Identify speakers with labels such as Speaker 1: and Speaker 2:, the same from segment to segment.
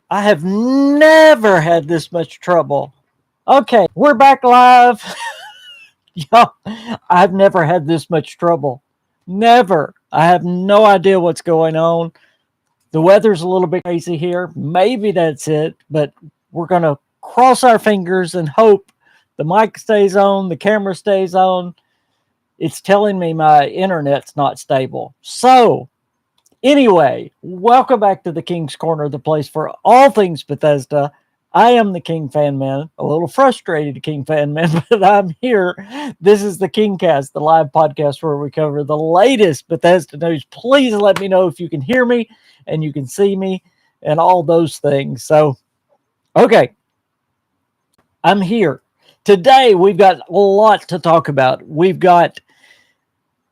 Speaker 1: I have never had this much trouble. Okay, we're back live. Y'all, I've never had this much trouble. Never. I have no idea what's going on. The weather's a little bit crazy here. Maybe that's it, but we're going to cross our fingers and hope the mic stays on, the camera stays on. It's telling me my internet's not stable. So, anyway, welcome back to the King's Corner, the place for all things Bethesda. I am the KingFanMan, a little frustrated KingFanMan, but I'm here. This is the KingCast, the live podcast where we cover the latest Bethesda news. Please let me know if you can hear me and you can see me and all those things. So, okay, I'm here. Today, we've got a lot to talk about. We've got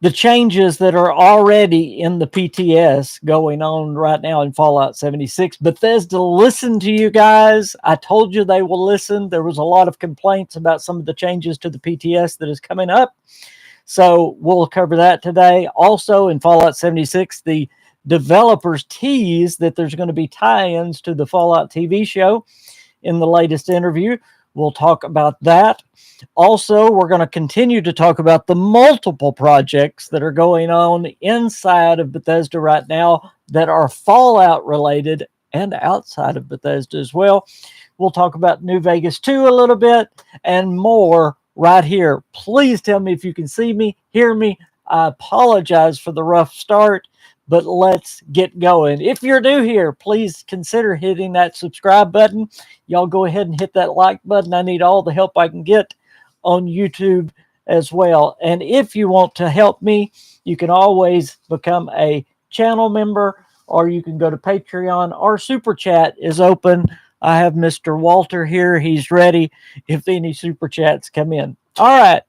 Speaker 1: the changes that are already in the PTS going on right now in Fallout 76. Bethesda listened to you guys. I told you they will listen. There was a lot of complaints about some of the changes to the PTS that is coming up. So we'll cover that today. Also in Fallout 76, the developers tease that there's going to be tie-ins to the Fallout TV show in the latest interview. We'll talk about that. Also, we're going to continue to talk about the multiple projects that are going on inside of Bethesda right now that are Fallout related and outside of Bethesda as well. We'll talk about New Vegas 2 a little bit and more right here. Please tell me if you can see me, hear me. I apologize for the rough start, but let's get going. If you're new here, please consider hitting that subscribe button. Y'all go ahead and hit that like button. I need all the help I can get on YouTube as well. And if you want to help me, you can always become a channel member, or you can go to Patreon. Our super chat is open. I have Mr. Walter here. He's ready if any super chats come in. All right.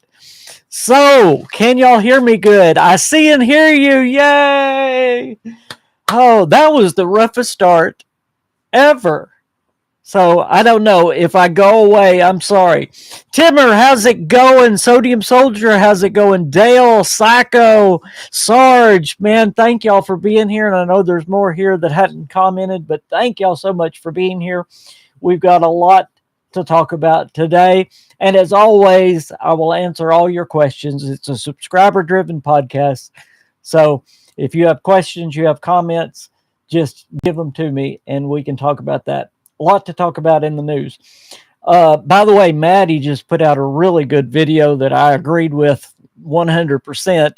Speaker 1: So, can y'all hear me good? I see and hear you. Yay! Oh, that was the roughest start ever. So, I don't know. If I go away, I'm sorry. Timmer, how's it going? Sodium Soldier, how's it going? Dale, Psycho, Sarge, man, thank y'all for being here. And I know there's more here that hadn't commented, but thank y'all so much for being here. We've got a lot to talk about today. And as always, I will answer all your questions. It's a subscriber-driven podcast. So if you have questions, you have comments, just give them to me and we can talk about that. A lot to talk about in the news. By the way, Maddie just put out a really good video that I agreed with 100%.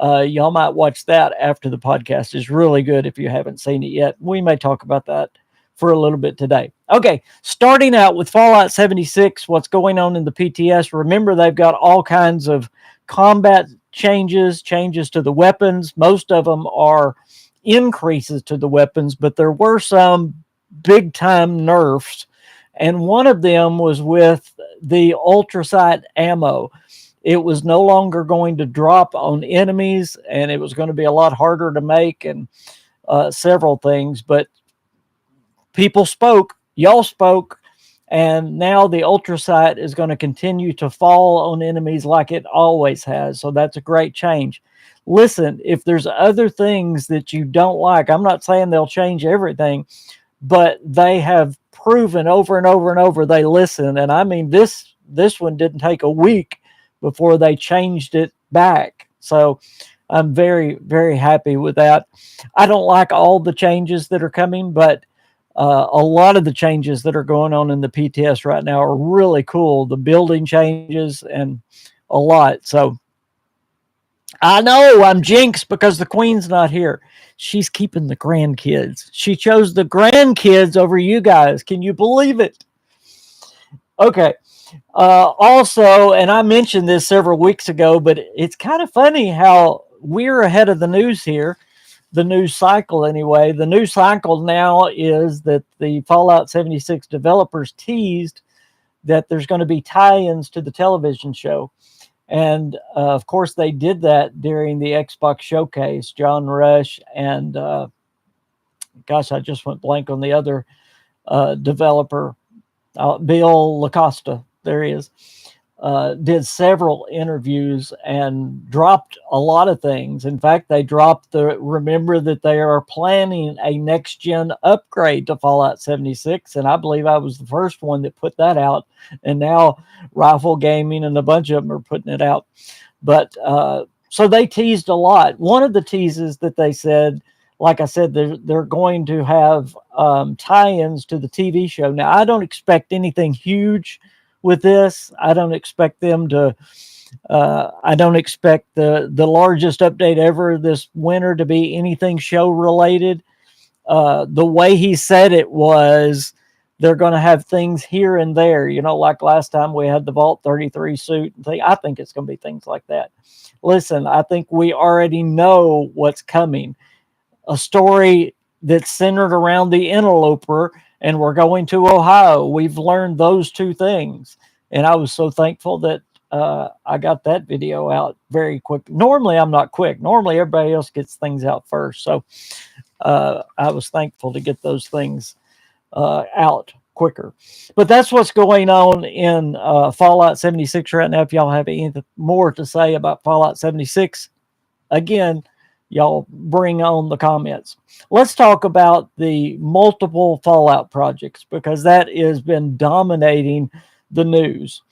Speaker 1: Y'all might watch that after the podcast. It's really good if you haven't seen it yet. We may talk about that for a little bit today. Okay, starting out with Fallout 76, what's going on in the PTS. Remember, they've got all kinds of combat changes to the weapons. Most of them are increases to the weapons, but there were some big time nerfs. And one of them was with the ultrasight ammo. It was no longer going to drop on enemies, and it was going to be a lot harder to make, and several things. But people spoke, y'all spoke, and now the ultrasight is going to continue to fall on enemies like it always has. So that's a great change. Listen, if there's other things that you don't like, I'm not saying they'll change everything, but they have proven over and over and over they listen. And I mean, this one didn't take a week before they changed it back. So I'm very, very happy with that. I don't like all the changes that are coming, but a lot of the changes that are going on in the PTS right now are really cool. The building changes and a lot. So I know I'm jinxed because the queen's not here. She's keeping the grandkids. She chose the grandkids over you guys. Can you believe it? Okay. Also, and I mentioned this several weeks ago, but it's kind of funny how we're ahead of the news here. The news cycle, anyway. The news cycle now is that the Fallout 76 developers teased that there's going to be tie-ins to the television show. And of course, they did that during the Xbox showcase. John Rush and, gosh, I just went blank on the other developer, Bill LaCosta. There he is. did several interviews and dropped a lot of things. In fact, they dropped remember that they are planning a next gen upgrade to Fallout 76. And I believe I was the first one that put that out. And now Rifle Gaming and a bunch of them are putting it out. But so they teased a lot. One of the teases that they said, like I said, they're going to have tie-ins to the TV show. Now, I don't expect anything huge with this. I don't expect them to. I don't expect the largest update ever this winter to be anything show related. The way he said it was, they're going to have things here and there. You know, like last time we had the Vault 33 suit and thing. I think it's going to be things like that. Listen, I think we already know what's coming. A story that's centered around the interloper, and we're going to Ohio. We've learned those two things. And I was so thankful that I got that video out very quick. Normally, I'm not quick. Normally, everybody else gets things out first. So I was thankful to get those things out quicker. But that's what's going on in Fallout 76 right now. If y'all have anything more to say about Fallout 76, again, y'all bring on the comments. Let's talk about the multiple Fallout projects, because that has been dominating the news.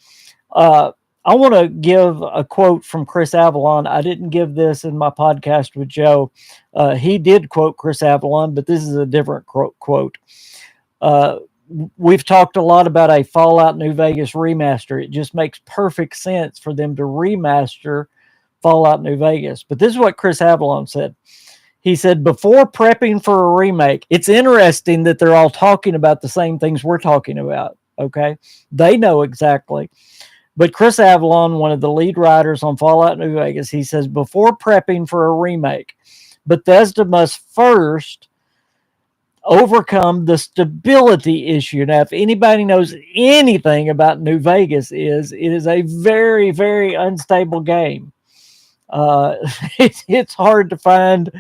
Speaker 1: I want to give a quote from Chris Avalon. I didn't give this in my podcast with Joe. He did quote Chris Avalon, but this is a different quote. We've talked a lot about a Fallout New Vegas remaster. It just makes perfect sense for them to remaster Fallout New Vegas. But this is what Chris Avalon said. He said, before prepping for a remake, it's interesting that they're all talking about the same things we're talking about. Okay. They know exactly. But Chris Avalon, one of the lead writers on Fallout New Vegas, he says, before prepping for a remake, Bethesda must first overcome the stability issue. Now, if anybody knows anything about New Vegas, it is a very, very unstable game. It's hard to find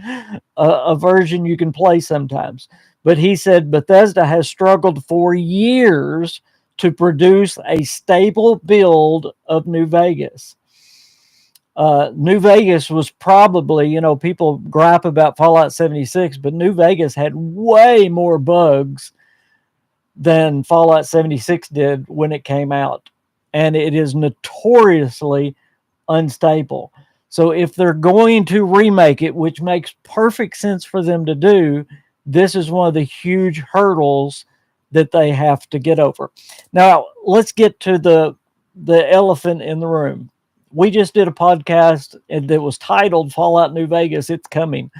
Speaker 1: a version you can play sometimes. But he said Bethesda has struggled for years to produce a stable build of New Vegas. New Vegas was probably, people gripe about Fallout 76, but New Vegas had way more bugs than Fallout 76 did when it came out. And it is notoriously unstable. So if they're going to remake it, which makes perfect sense for them to do, this is one of the huge hurdles that they have to get over. Now, let's get to the elephant in the room. We just did a podcast that was titled Fallout New Vegas, It's Coming.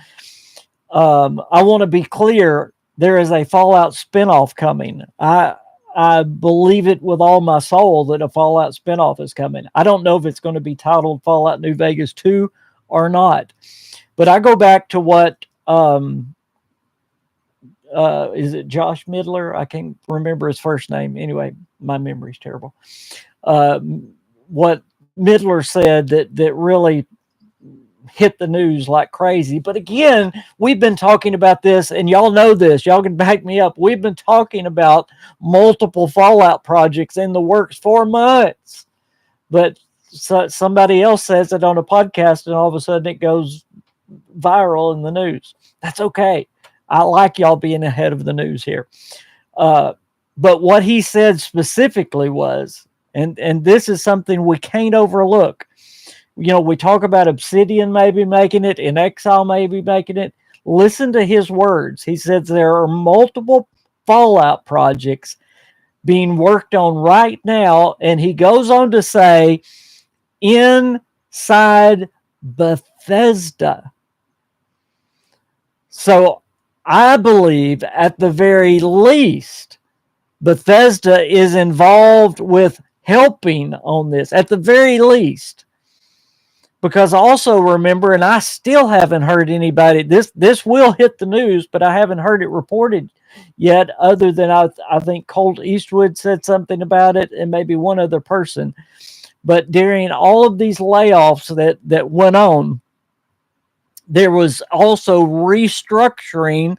Speaker 1: I want to be clear, there is a Fallout spinoff coming. I believe it with all my soul that a Fallout spinoff is coming. I don't know if it's going to be titled Fallout New Vegas 2 or not. But I go back to what, is it Josh Midler? I can't remember his first name. Anyway, my memory's terrible. What Midler said that really hit the news like crazy. But again, we've been talking about this, and y'all know this. Y'all can back me up. We've been talking about multiple Fallout projects in the works for months. But somebody else says it on a podcast, and all of a sudden it goes viral in the news. That's okay. I like y'all being ahead of the news here. But what he said specifically was, and this is something we can't overlook. We talk about Obsidian maybe making it, In Exile maybe making it. Listen to his words. He says there are multiple Fallout projects being worked on right now, and he goes on to say, inside Bethesda. So I believe at the very least, Bethesda is involved with helping on this, at the very least. Because also remember, and I still haven't heard anybody, this will hit the news, but I haven't heard it reported yet, other than I think Colt Eastwood said something about it, and maybe one other person. But during all of these layoffs that went on, there was also restructuring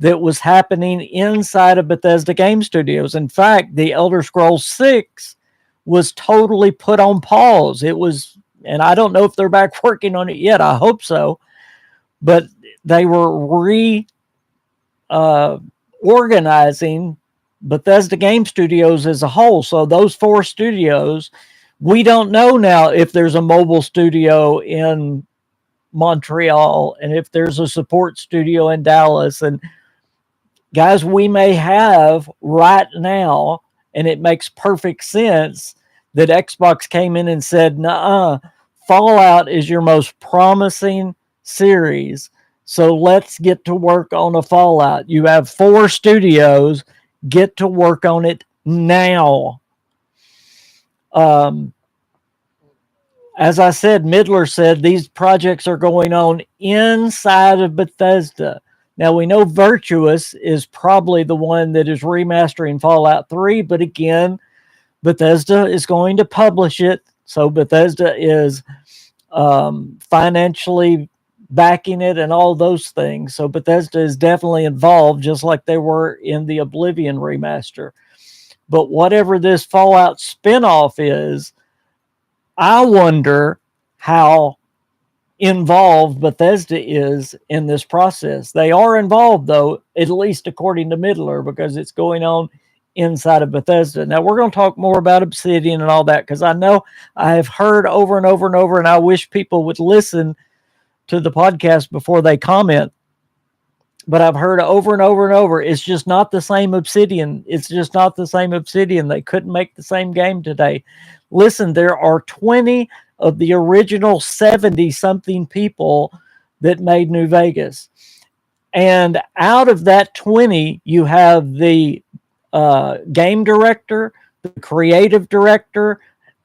Speaker 1: that was happening inside of Bethesda Game Studios. In fact, the Elder Scrolls 6 was totally put on pause. It was, and I don't know if they're back working on it yet. I hope so, but they were organizing Bethesda Game Studios as a whole. So those 4 studios, we don't know now if there's a mobile studio in Montreal and if there's a support studio in Dallas. And guys, we may have right now, and it makes perfect sense that Xbox came in and said, "Nah, Fallout is your most promising series. So let's get to work on a Fallout. You have 4 studios, get to work on it now." As I said, Midler said these projects are going on inside of Bethesda. Now we know Virtuous is probably the one that is remastering Fallout 3, but again, Bethesda is going to publish it. So Bethesda is financially backing it and all those things. So Bethesda is definitely involved, just like they were in the Oblivion remaster. But whatever this Fallout spinoff is, I wonder how involved Bethesda is in this process. They are involved, though, at least according to Midler, because it's going on inside of Bethesda. Now, we're going to talk more about Obsidian and all that, because I know I have heard over and over and over, and I wish people would listen to the podcast before they comment. But I've heard over and over and over, it's just not the same Obsidian. It's just not the same Obsidian. They couldn't make the same game today. Listen, there are 20 of the original 70-something people that made New Vegas. And out of that 20, you have the game director, the creative director,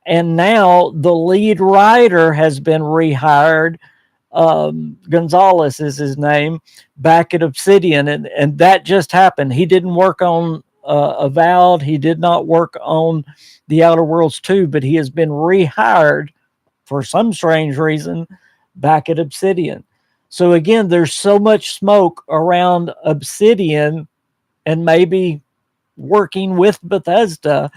Speaker 1: and now the lead writer has been rehired. Gonzalez is his name, back at Obsidian, and that just happened. He didn't work on Avowed. He did not work on The Outer Worlds 2, but he has been rehired for some strange reason back at Obsidian. So again, there's so much smoke around Obsidian and maybe working with Bethesda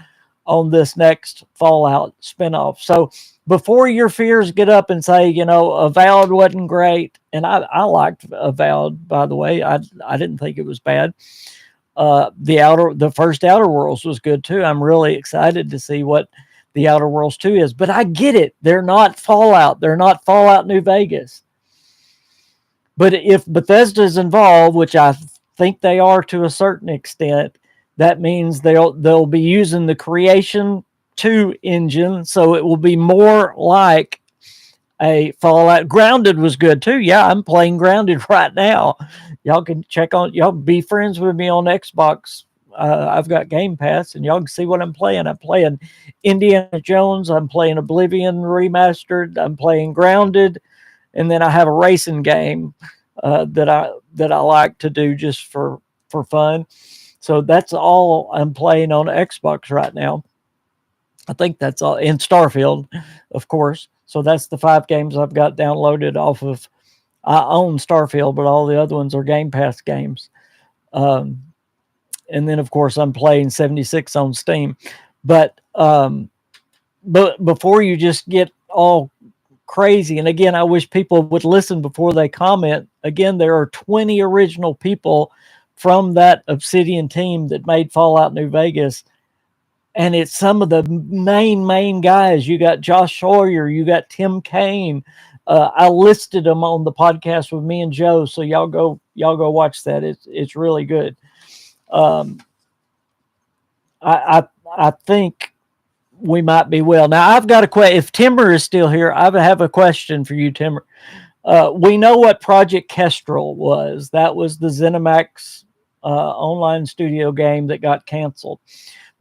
Speaker 1: on this next Fallout spinoff. So before your fears get up and say, Avowed wasn't great, and I liked Avowed, by the way. I didn't think it was bad. The first Outer Worlds was good too. I'm really excited to see what the Outer Worlds 2 is. But I get it. They're not Fallout. They're not Fallout New Vegas. But if Bethesda's involved, which I think they are to a certain extent, that means they'll be using the Creation 2 engine, so it will be more like a Fallout. Grounded was good too. Yeah, I'm playing Grounded right now. Y'all can y'all be friends with me on Xbox. I've got Game Pass, and y'all can see what I'm playing. I'm playing Indiana Jones. I'm playing Oblivion Remastered. I'm playing Grounded, and then I have a racing game that I like to do just for fun. So that's all I'm playing on Xbox right now. I think that's all. In Starfield, of course. So that's the 5 games I've got downloaded off of. I own Starfield, but all the other ones are Game Pass games. And then, of course, I'm playing 76 on Steam. But before you just get all crazy, and again, I wish people would listen before they comment. Again, there are 20 original people from that Obsidian team that made Fallout New Vegas. And it's some of the main guys. You got Josh Sawyer, you got Tim Kaine. I listed them on the podcast with me and Joe, so y'all go watch that. It's really good. I think we might be well. Now I've got a question. If Timber is still here, I have a question for you, Timber. We know what Project Kestrel was. That was the ZeniMax online studio game that got canceled.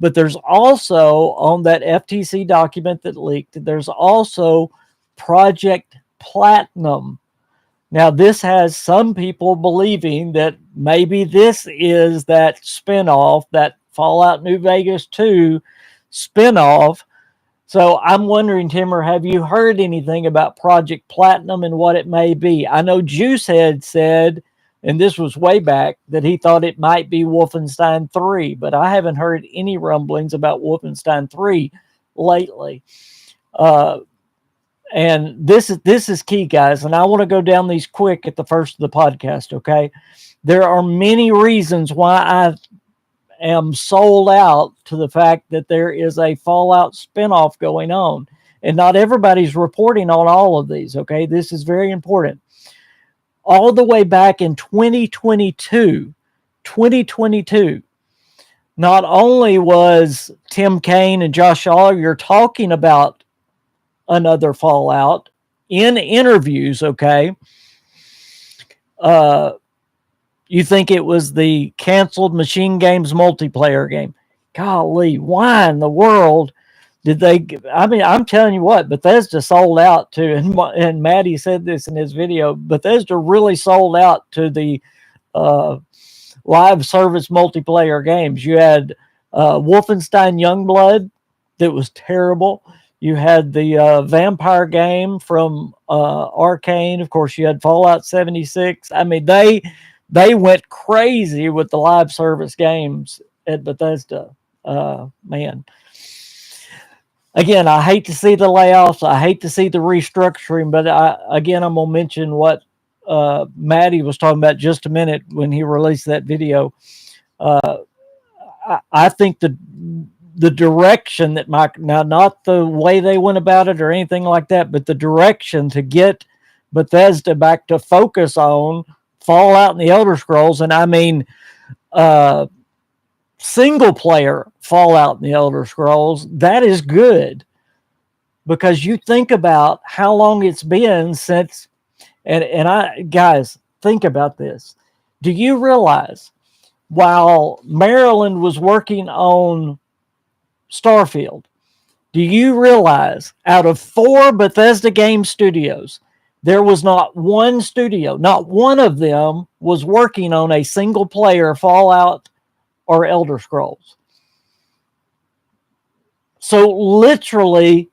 Speaker 1: But there's also, on that FTC document that leaked, there's also Project Platinum. Now, this has some people believing that maybe this is that spinoff, that Fallout New Vegas 2 spinoff. So I'm wondering, Timmer, have you heard anything about Project Platinum and what it may be? I know Juicehead said, and this was way back, that he thought it might be Wolfenstein 3, but I haven't heard any rumblings about Wolfenstein 3 lately. Uh, and this is key, guys. And I want to go down these quick at the first of the podcast. Okay, there are many reasons why I am sold out to the fact that there is a Fallout spinoff going on, and not everybody's reporting on all of these. Okay, this is very important. All the way back in 2022, not only was Tim Kaine and Josh Ollier talking about another Fallout in interviews, okay, you think it was the canceled Machine Games multiplayer game. Golly, why in the world did they? I mean, I'm telling you what, Bethesda sold out to, and Maddie said this in his video, Bethesda really sold out to the uh, live service multiplayer games. You had Wolfenstein Youngblood that was terrible. You had the vampire game from Arcane. Of course, you had Fallout 76. I mean, they went crazy with the live service games at Bethesda. Man, again, I hate to see the layoffs. I hate to see the restructuring. But I'm going to mention what Maddie was talking about just a minute when he released that video. I think the direction that now not the way they went about it or anything like that, but the direction to get Bethesda back to focus on Fallout and the Elder Scrolls, and I mean single player Fallout and the Elder Scrolls, that is good, because you think about how long it's been since, and I guys, think about this. Do you realize while Maryland was working on Starfield, do you realize out of 4 Bethesda game studios, there was not one studio, not one of them was working on a single player Fallout or Elder Scrolls? So literally